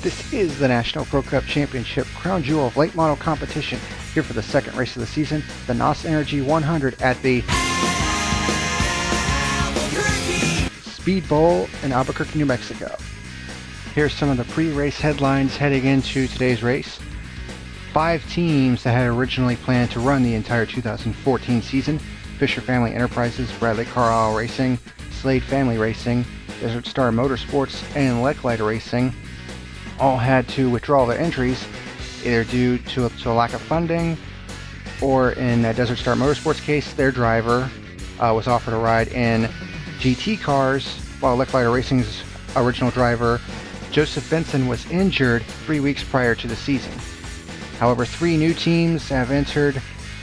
This is the National Pro Cup Championship crown jewel of late model competition, here for the second race of the season, the NOS Energy 100 at the Speedbowl in Albuquerque, New Mexico. Here's some of the pre-race headlines heading into today's race. 5 teams that had originally planned to run the entire 2014 season: Fisher Family Enterprises, Bradley Carlisle Racing, Slade Family Racing, Desert Star Motorsports, and Lechlite Racing, all had to withdraw their entries, either due to a lack of funding, or in Desert Star Motorsports case, their driver was offered a ride in GT cars, while Lechlite Racing's original driver, Joseph Benson, was injured 3 weeks prior to the season. However, 3 new teams have entered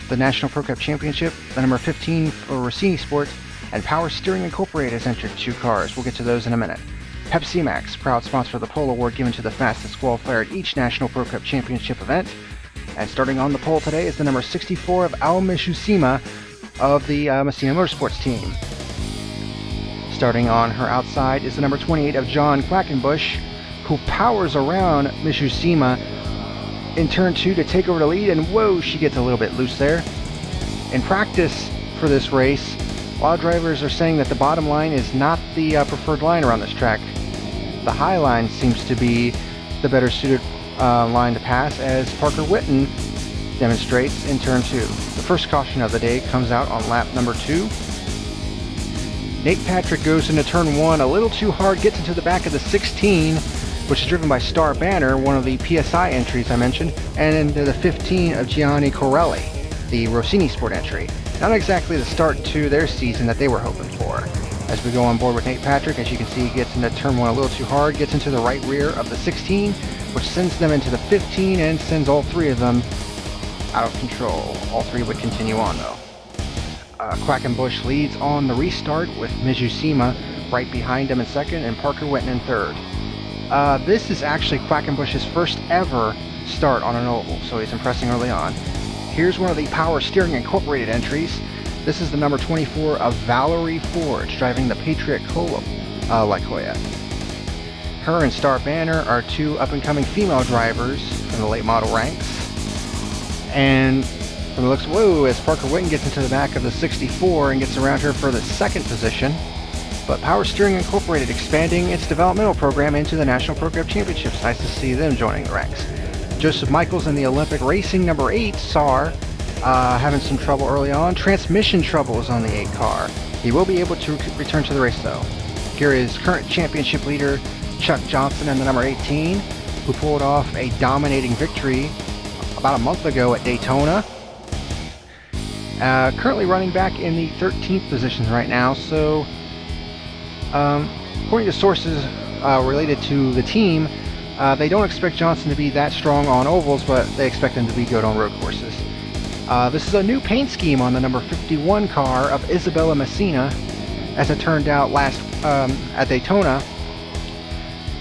the National Pro Cup Championship. The number 15 for Rossini Sports and Power Steering Incorporated has entered 2 cars. We'll get to those in a minute. Pepsi Max, proud sponsor of the pole award given to the fastest qualifier at each National Pro Cup Championship event. And starting on the pole today is the number 64 of Al Mishusima of the Messina Motorsports team. Starting on her outside is the number 28 of John Quackenbush, who powers around Mishusima in turn 2 to take over the lead, and whoa, she gets a little bit loose there. In practice for this race, a lot of drivers are saying that the bottom line is not the preferred line around this track. The high line seems to be the better suited line to pass, as Parker Whitten demonstrates in turn 2. The first caution of the day comes out on lap number 2. Nate Patrick goes into turn 1 a little too hard, gets into the back of the 16, which is driven by Star Banner, one of the PSI entries I mentioned, and into the 15 of Gianni Corelli, the Rossini Sport entry. Not exactly the start to their season that they were hoping for. As we go on board with Nate Patrick, as you can see, he gets into turn 1 a little too hard, gets into the right rear of the 16, which sends them into the 15 and sends all 3 of them out of control. All 3 would continue on though. Quackenbush leads on the restart with Mishusima right behind him in second and Parker Whitten in third. This is actually Quackenbush's first ever start on an oval, so he's impressing early on. Here's one of the Power Steering Incorporated entries. This is the number 24 of Valerie Forge, driving the Patriot Cola Lycoya. Her and Star Banner are 2 up-and-coming female drivers from the late model ranks. And from the looks, whoa, as Parker Whitten gets into the back of the 64 and gets around her for the second position. But Power Steering Incorporated expanding its developmental program into the National Pro Cup Championships. Nice to see them joining the ranks. Joseph Michaels in the Olympic Racing number 8, SAR, having some trouble early on. Transmission troubles on the 8 car. He will be able to return to the race though. Here is current championship leader Chuck Johnson in the number 18, who pulled off a dominating victory about a month ago at Daytona. Currently running back in the 13th position right now, so according to sources related to the team, they don't expect Johnson to be that strong on ovals, but they expect him to be good on road courses. This is a new paint scheme on the number 51 car of Isabella Messina. As it turned out last at Daytona,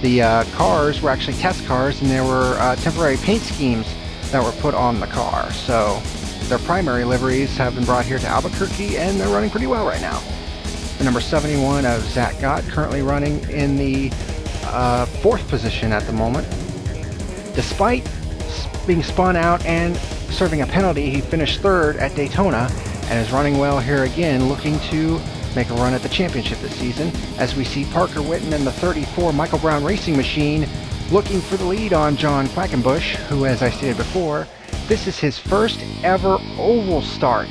the cars were actually test cars, and there were temporary paint schemes that were put on the car. So their primary liveries have been brought here to Albuquerque, and they're running pretty well right now. The number 71 of Zach Gott, currently running in the 4th position at the moment. Despite being spun out and serving a penalty, he finished 3rd at Daytona and is running well here again, looking to make a run at the championship this season, as we see Parker Whitten in the 34 Michael Brown Racing Machine looking for the lead on John Quackenbush, who, as I stated before, this is his first ever oval start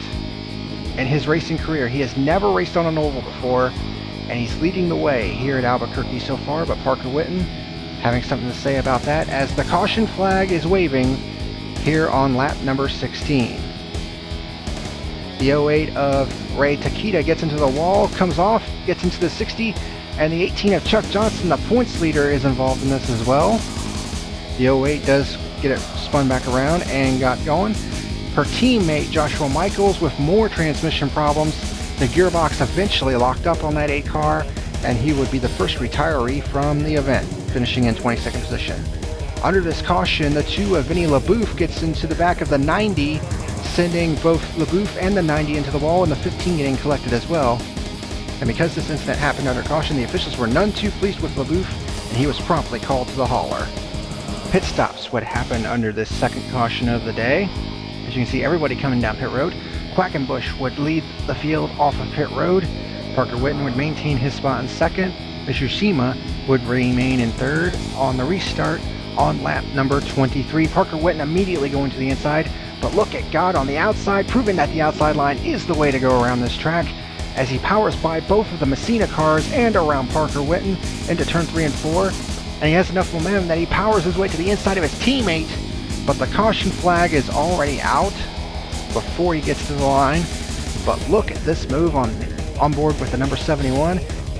in his racing career. He has never raced on an oval before, and he's leading the way here at Albuquerque so far, but Parker Whitten having something to say about that as the caution flag is waving here on lap number 16. The 08 of Ray Takita gets into the wall, comes off, gets into the 60, and the 18 of Chuck Johnson, the points leader, is involved in this as well. The 08 does get it spun back around and got going. Her teammate Joshua Michaels with more transmission problems. The gearbox eventually locked up on that 8 car, and he would be the first retiree from the event, finishing in 22nd position. Under this caution, the 2 of Vinny LaBouffe gets into the back of the 90, sending both LaBouffe and the 90 into the wall, and the 15 getting collected as well. And because this incident happened under caution, the officials were none too pleased with LaBouffe, and he was promptly called to the hauler. pit stops would happen under this second caution of the day. As you can see, everybody coming down pit road. Quackenbush would lead the field off of pit road. Parker Whitten would maintain his spot in second. Mitsushima would remain in third. On the restart on lap number 23, Parker Whitten immediately going to the inside, but look at God on the outside, proving that the outside line is the way to go around this track, as he powers by both of the Messina cars and around Parker Whitten into turn 3 and 4, and he has enough momentum that he powers his way to the inside of his teammate, but the caution flag is already out before he gets to the line. But look at this move on board with the number 71.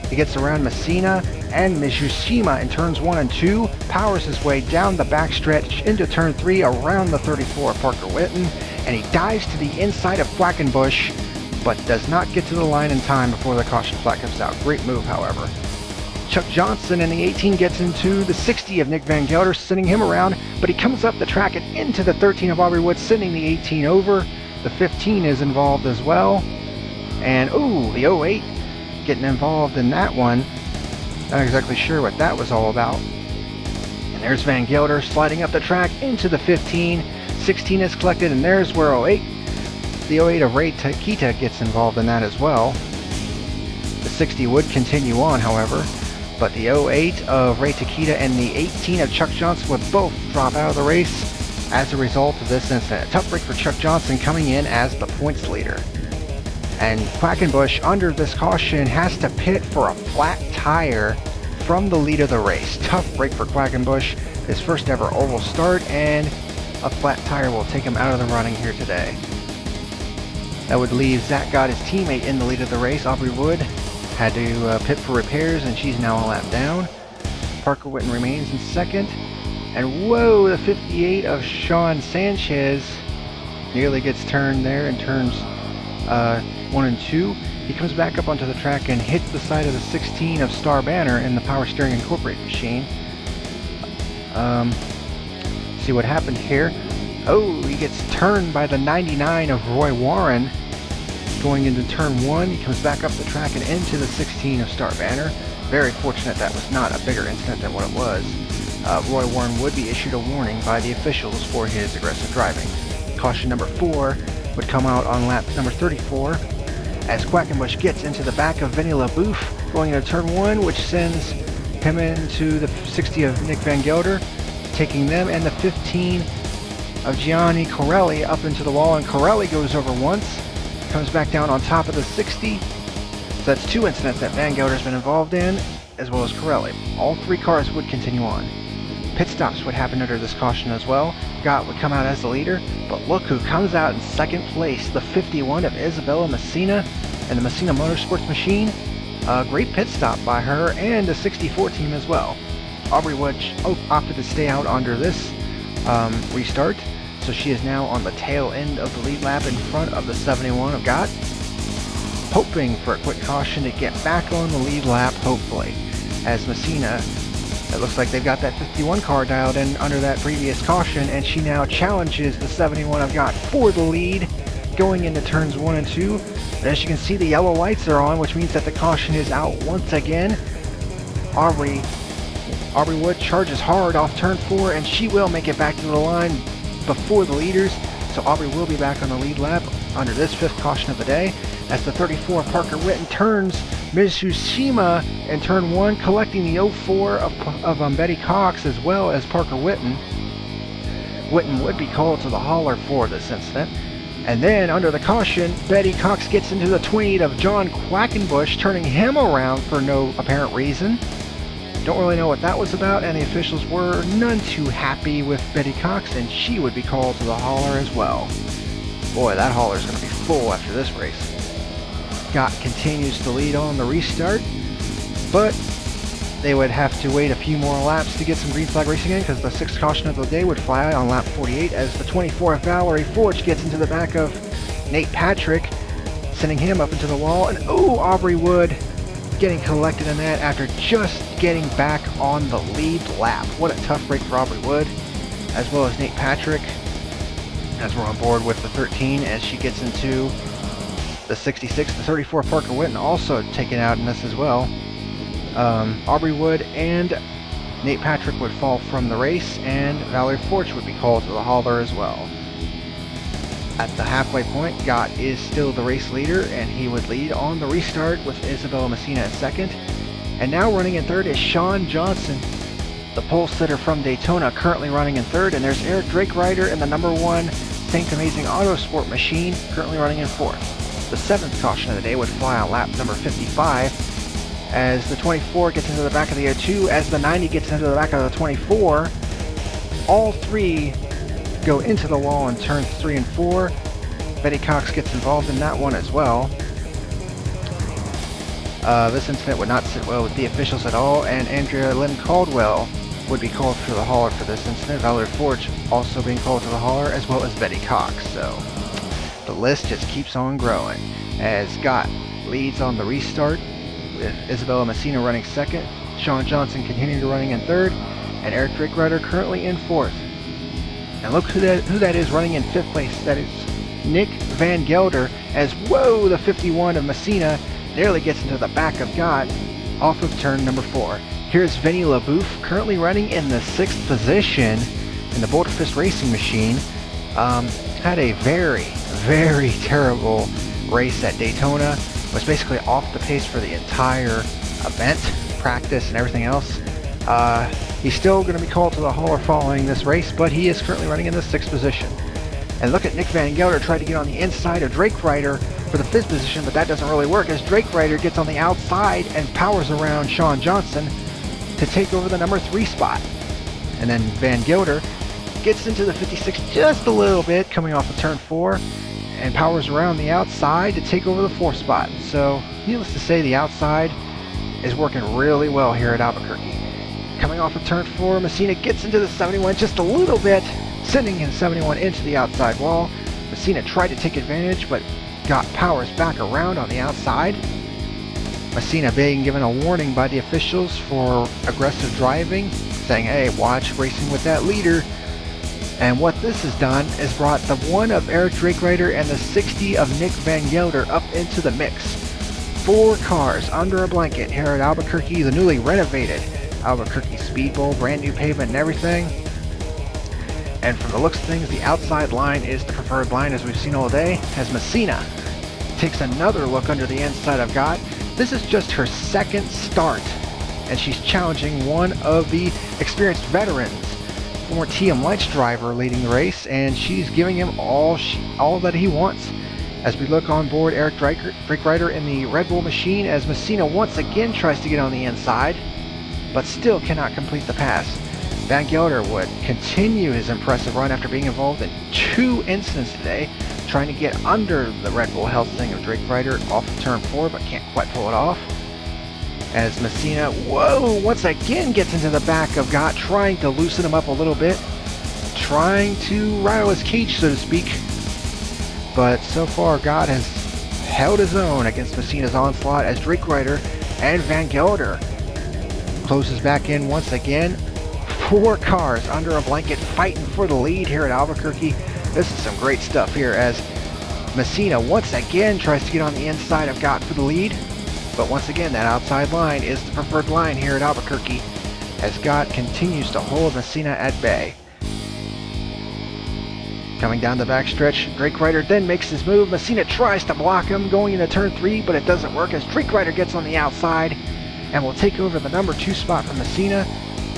He gets around Messina and Mitsushima in turns 1 and 2, powers his way down the backstretch into turn 3 around the 34 of Parker Whitten, and he dives to the inside of Quackenbush, but does not get to the line in time before the caution flag comes out. Great move, however. Chuck Johnson in the 18 gets into the 60 of Nick Van Gelder, sending him around, but he comes up the track and into the 13 of Aubrey Wood, sending the 18 over. The 15 is involved as well, and ooh, the 08 getting involved in that one. Not exactly sure what that was all about. And there's Van Gelder sliding up the track into the 15. 16 is collected, and there's where 08. The 08 of Ray Takita gets involved in that as well. The 60 would continue on, however, but the 08 of Ray Takita and the 18 of Chuck Johnson would both drop out of the race as a result of this incident. A tough break for Chuck Johnson, coming in as the points leader. And Quackenbush, under this caution, has to pit for a flat tire from the lead of the race. Tough break for Quackenbush, his first ever oval start, and a flat tire will take him out of the running here today. That would leave Zach Gott, his teammate, in the lead of the race. Aubrey Wood had to pit for repairs, and she's now a lap down. Parker Whitten remains in second. And whoa, the 58 of Sean Sanchez nearly gets turned there in turns 1 and 2. He comes back up onto the track and hits the side of the 16 of Star Banner in the Power Steering Incorporated machine. See what happened here. Oh, he gets turned by the 99 of Roy Warren going into turn 1. He comes back up the track and into the 16 of Star Banner. Very fortunate that was not a bigger incident than what it was. Roy Warren would be issued a warning by the officials for his aggressive driving. Caution number 4 would come out on lap number 34 as Quackenbush gets into the back of Vinny LaBouffe going into turn 1, which sends him into the 60 of Nick Van Gelder, taking them and the 15 of Gianni Corelli up into the wall, and Corelli goes over once, comes back down on top of the 60. So that's 2 incidents that Van Gelder's been involved in, as well as Corelli. All 3 cars would continue on. Pit stops would happen under this caution as well. Gott would come out as the leader, but look who comes out in second place, the 51 of Isabella Messina and the Messina Motorsports machine. A great pit stop by her and the 64 team as well. Aubrey Wood opted to stay out under this restart, so she is now on the tail end of the lead lap in front of the 71 of Gott, hoping for a quick caution to get back on the lead lap, hopefully, as Messina, it looks like they've got that 51 car dialed in under that previous caution, and she now challenges the 71 of Gott for the lead going into turns 1 and 2. But as you can see, the yellow lights are on, which means that the caution is out once again. Aubrey Wood charges hard off turn 4, and she will make it back to the line before the leaders, so Aubrey will be back on the lead lap under this 5th caution of the day, as the 34 Parker Whitten turns Mitsushima in turn 1, collecting the 04 of Betty Cox as well as Parker Whitten. Whitten would be called to the hauler for this incident. And then under the caution, Betty Cox gets into the 28 of John Quackenbush, turning him around for no apparent reason. Don't really know what that was about, and the officials were none too happy with Betty Cox, and she would be called to the hauler as well. Boy, that hauler is going to be full after this race. Gott continues to lead on the restart, but they would have to wait a few more laps to get some green flag racing in, because the 6th caution of the day would fly on lap 48 as the 24 of Valerie Forge gets into the back of Nate Patrick, sending him up into the wall, and oh, Aubrey Wood getting collected in that after just getting back on the lead lap. What a tough break for Aubrey Wood, as well as Nate Patrick, as we're on board with the 13 as she gets into the 66. The 34 Parker Whitten also taken out in this as well. Aubrey Wood and Nate Patrick would fall from the race, and Valerie Forge would be called to the hauler as well. At the halfway point, Gott is still the race leader, and he would lead on the restart with Isabella Messina at second. And now running in third is Sean Johnson, the pole sitter from Daytona, currently running in third. And there's Eric Drakerider in the number 1 Saint Amazing Autosport machine, currently running in fourth. The 7th caution of the day would fly on lap number 55 as the 24 gets into the back of the 02, as the 90 gets into the back of the 24. All three go into the wall in turns 3 and 4. Betty Cox gets involved in that one as well. This incident would not sit well with the officials at all, and Andrea Lynn Caldwell would be called for the hauler for this incident. Valerie Forge also being called to the hauler, as well as Betty Cox. So the list just keeps on growing as Gott leads on the restart, with Isabella Messina running second, Sean Johnson continuing to running in third, and Eric Drakerider currently in fourth. And look who that is running in fifth place. That is Nick Van Gelder, as whoa, the 51 of Messina nearly gets into the back of Gott off of turn number 4. Here's Vinny LaBouffe, currently running in the 6th position in the Boulder Fist Racing machine. Had a very, very terrible race at Daytona. Was basically off the pace for the entire event, practice, and everything else. He's still going to be called to the hauler following this race, but he is currently running in the 6th position. And look at Nick Van Gelder try to get on the inside of Drakerider for the 5th position, but that doesn't really work as Drakerider gets on the outside and powers around Sean Johnson to take over the number 3 spot. And then Van Gelder gets into the 56 just a little bit, coming off of turn 4, and powers around the outside to take over the 4th spot. So, needless to say, the outside is working really well here at Albuquerque. Coming off of turn 4, Messina gets into the 71 just a little bit, sending his 71 into the outside wall. Messina tried to take advantage, but Gott powers back around on the outside. Messina being given a warning by the officials for aggressive driving, saying, hey, watch racing with that leader. And what this has done is brought the 1 of Eric Drakerider and the 60 of Nick Van Gelder up into the mix. 4 cars under a blanket here at Albuquerque, the newly renovated Albuquerque Speedbowl, brand new pavement and everything. And from the looks of things, the outside line is the preferred line, as we've seen all day, as Messina takes another look under the inside of Gott. This is just her 2nd start, and she's challenging one of the experienced veterans, former TM Lights driver, leading the race, and she's giving him all that he wants. As we look on board Eric Drakerider in the Red Bull machine, as Messina once again tries to get on the inside, but still cannot complete the pass. Van Gelder would continue his impressive run after being involved in 2 incidents today, trying to get under the Red Bull Hellsing of Drakerider off of turn 4, but can't quite pull it off. As Messina, once again gets into the back of Gott, trying to loosen him up a little bit, trying to rattle his cage, so to speak. But so far, Gott has held his own against Messina's onslaught as Drakerider and Van Gelder closes back in once again. 4 cars under a blanket fighting for the lead here at Albuquerque. This is some great stuff here as Messina once again tries to get on the inside of Gott for the lead. But once again, that outside line is the preferred line here at Albuquerque as Gott continues to hold Messina at bay. Coming down the backstretch, Drakerider then makes his move. Messina tries to block him going into turn 3, but it doesn't work as Drakerider gets on the outside and will take over the number 2 spot from Messina.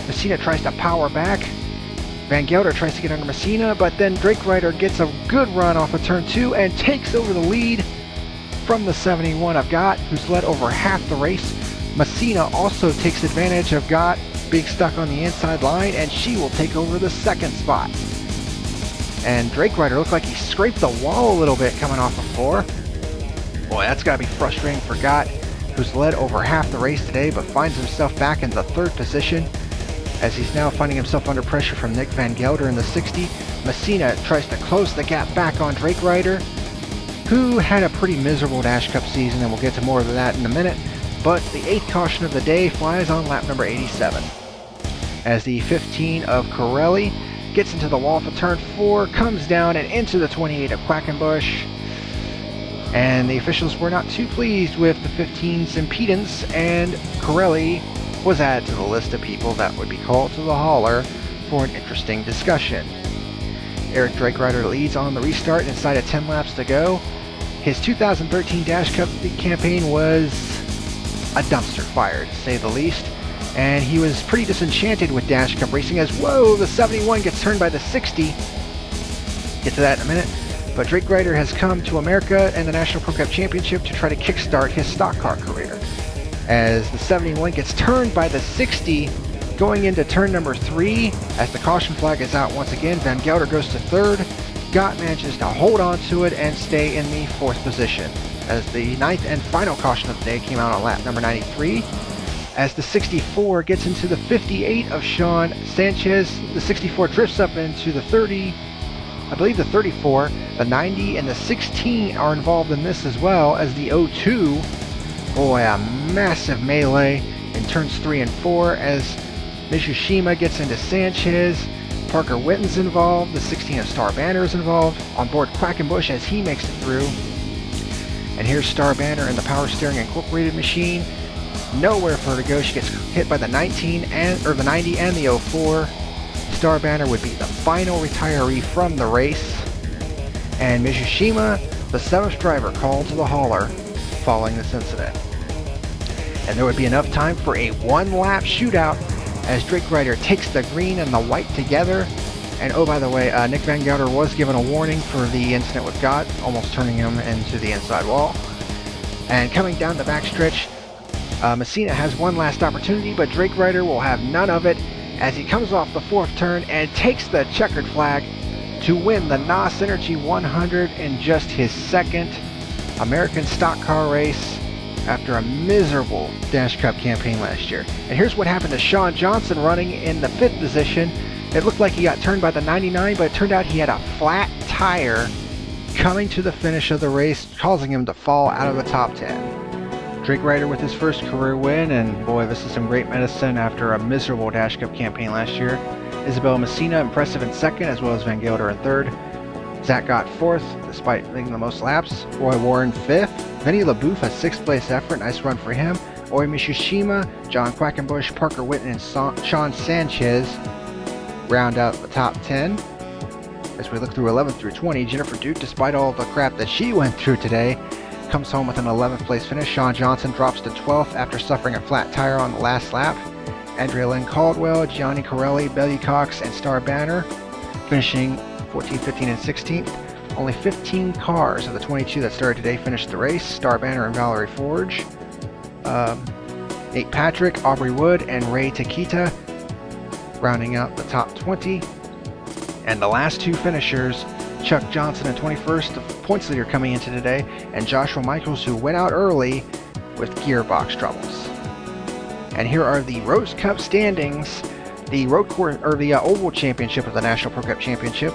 Messina tries to power back. Van Gelder tries to get under Messina, but then Drakerider gets a good run off of turn 2 and takes over the lead from the 71 of Gott, who's led over half the race. Messina also takes advantage of Gott being stuck on the inside line, and she will take over the 2nd spot. And Drakerider looked like he scraped the wall a little bit coming off of 4. Boy, that's got to be frustrating for Gott, who's led over half the race today, but finds himself back in the 3rd position, as he's now finding himself under pressure from Nick Van Gelder in the 60. Messina tries to close the gap back on Drakerider, who had a pretty miserable Dash Cup season, and we'll get to more of that in a minute. But the 8th caution of the day flies on lap number 87. As the 15 of Corelli gets into the wall for turn 4, comes down and into the 28 of Quackenbush. And the officials were not too pleased with the 15's impedance, and Corelli was added to the list of people that would be called to the hauler for an interesting discussion. Eric Drakeryder leads on the restart inside of 10 laps to go. His 2013 Dash Cup campaign was a dumpster fire, to say the least, and he was pretty disenchanted with Dash Cup racing as, whoa, the 71 gets turned by the 60. Get to that in a minute. But Drakeryder has come to America and the National Pro Cup Championship to try to kickstart his stock car career. As the 71 gets turned by the 60, going into turn number 3, as the caution flag is out once again, Van Gelder goes to 3rd. Gott manages to hold on to it and stay in the 4th position, as the 9th and final caution of the day came out on lap number 93. As the 64 gets into the 58 of Sean Sanchez, the 64 drifts up into the 30, I believe the 34, the 90, and the 16 are involved in this as well, as the 02, boy, a massive melee in turns 3 and 4, as Mitsushima gets into Sanchez, Parker Witten's involved, the 16 of Star Banner is involved, on board Quackenbush as he makes it through. And here's Star Banner in the Power Steering Incorporated machine. Nowhere for her to go. She gets hit by the 90 and the 04. Star Banner would be the final retiree from the race. And Mitsushima, the 7th driver, called to the hauler following this incident. And there would be enough time for a one-lap shootout as Drakeryder takes the green and the white together. And oh, by the way, Nick Van Gelder was given a warning for the incident with Gott, almost turning him into the inside wall. And coming down the backstretch, Messina has one last opportunity, but Drakeryder will have none of it as he comes off the 4th turn and takes the checkered flag to win the NOS Energy 100 in just his 2nd American stock car race after a miserable Dash Cup campaign last year. And here's what happened to Sean Johnson running in the 5th position. It looked like he got turned by the 99, but it turned out he had a flat tire coming to the finish of the race, causing him to fall out of the top 10. Drakeryder with his first career win, and boy, this is some great medicine after a miserable Dash Cup campaign last year. Isabel Messina impressive in 2nd, as well as Van Gelder in 3rd. Zach Gott 4th, despite making the most laps. Roy Warren 5th. Vinny LaBouffe has 6th place effort, nice run for him. Oi Mitsushima, John Quackenbush, Parker Witten, and Sean Sanchez round out the top 10. As we look through 11 through 20, Jennifer Duke, despite all the crap that she went through today, comes home with an 11th place finish. Sean Johnson drops to 12th after suffering a flat tire on the last lap. Andrea Lynn Caldwell, Gianni Corelli, Belly Cox, and Star Banner finishing 14th, 15th, and 16th. Only 15 cars of the 22 that started today finished the race. Star Banner and Valerie Forge, Nate Patrick, Aubrey Wood, and Ray Takita rounding out the top 20. And the last 2 finishers, Chuck Johnson in 21st, the points leader coming into today, and Joshua Michaels, who went out early with gearbox troubles. And here are the Rose Cup standings. The Oval Championship of the National Pro Cup Championship.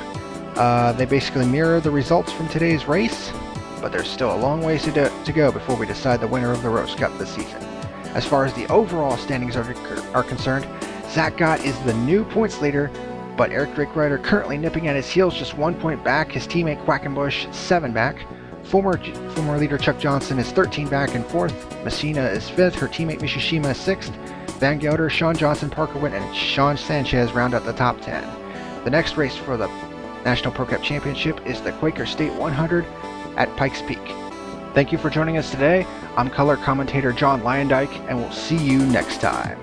They basically mirror the results from today's race, but there's still a long ways to go before we decide the winner of the Rose Cup this season. As far as the overall standings are concerned, Zach Gott is the new points leader, but Eric Drakeryder currently nipping at his heels, just 1 point back. His teammate Quackenbush 7 back. Former leader Chuck Johnson is 13 back in 4th. Messina is 5th. Her teammate Mitsushima is 6th. Van Gelder, Sean Johnson, Parker Witten, and Sean Sanchez round out the top 10. The next race for the National Pro Cup Championship is the Quaker State 100 at Pikes Peak. Thank you for joining us today. I'm color commentator John Lyondike, and we'll see you next time.